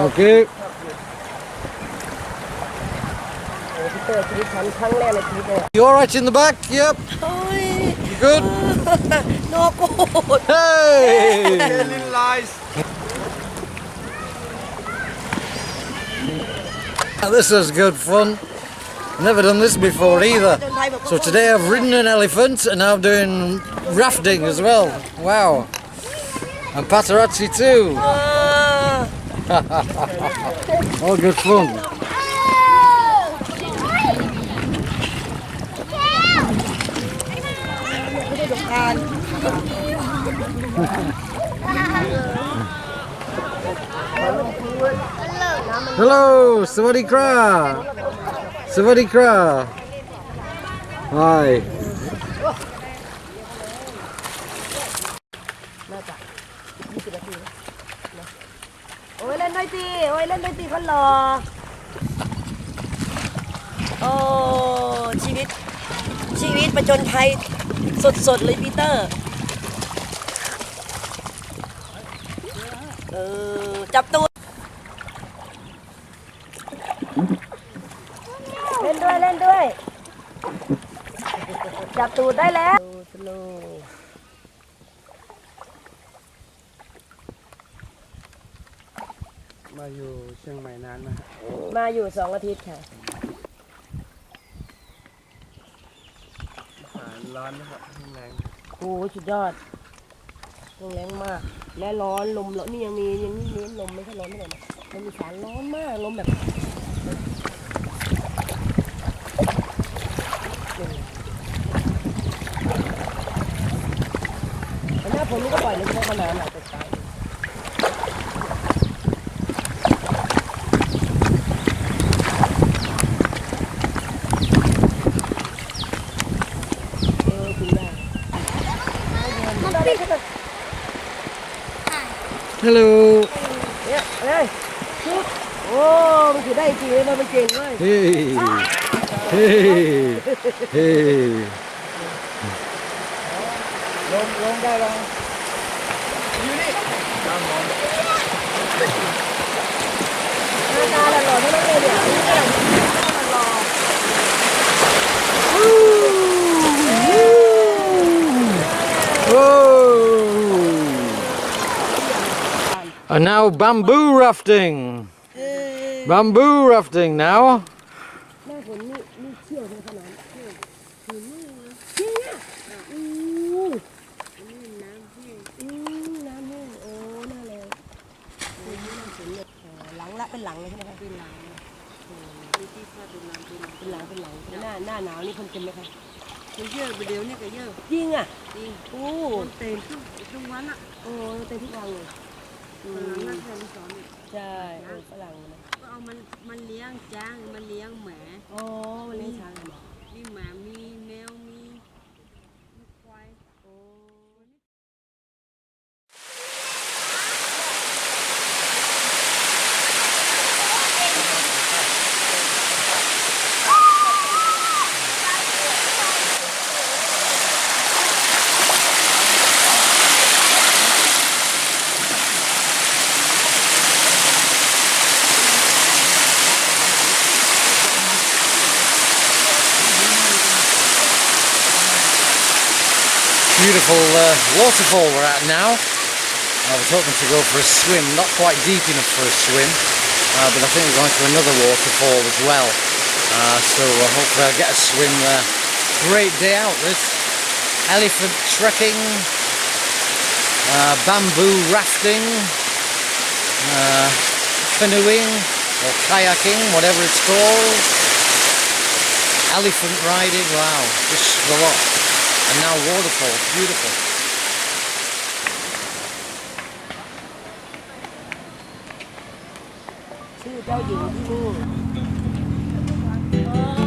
Okay. พี่เตอร์ชีวิตฉันครั้งแรกในชีวิตเลย You all right in the back? Yep. โอ้ย You good? โนกูด Hey. This is good fun. Never done this before either. So today I've ridden an elephant and now I'm doing rafting as well. Wow. And Pattarasri too. All good fun. Hello, Sawadee Kra. Sawadee Kra. Hi. น่าจะ20 นาทีนะโอ้ยเล่นด้วยตีโอ้ยเล่นด้วยตีคนรอโอ้ชีวิตประจนภัยสดๆเลยปีเตอร์จับตัวเล่นด้วยจับตูดได้แล้วสโลว์มาอยู่เชียงใหม่นานไหม มาอยู่2 อาทิตย์ค่ะ ร้อนนะครับแรง โอ้สุดยอดแรงมากและร้อนลมแล้วนี่ยังมีลมไม่ใช่ร้อนไม่เลยนะมันมีสารร้อนมากลมแบบหน้าผมนี่ก็ปล่อยเลยไม่ได้ขนาดหนักตายHello. เนี่ยเลยชุดโอ้มันถือได้จริงเลยมันเก่งเลย Hey. Hey. Hey. ลงได้ลง หน้าตาหล่อๆทั้งนั้นเลยเนี่ยนี่ก็หล่อ Oh. And now bamboo rafting. Bamboo rafting now. หน้าผมนี่เชี่ยวในขนาดเชี่ยวน้ำแห้งโอ้น่าเลยหลังละเป็นหลังเลยใช่ไหมคะเป็นหลังหน้าหนาวนี่คนเต็มไหมคะ เยอะไปเดี๋ยวนี้ก็เยอะ จริงอ่ะ จริง โอ้ เต็มทุกวันอ่ะ โอ้เต็มทุกวันเลย นักเรียนสอนเนี่ย ใช่ฝรั่งนะ ก็เอามันเลี้ยงจ้างมันเลี้ยงหมา โอ้มันเลี้ยงช้างกันเหรอ มีหมามีแมวมีควาย โอ้ Beautiful waterfall we're at now. I was hoping to go for a swim, not quite deep enough for a swim, but I think we're going to another waterfall as well. So hopefully I'll get a swim there. Great day out this. Elephant trekking, bamboo rafting, canoeing or kayaking, whatever it's called. Elephant riding, wow, just a lot. And now waterfall, beautiful. ชื่อเจ้าหญิงที่นี่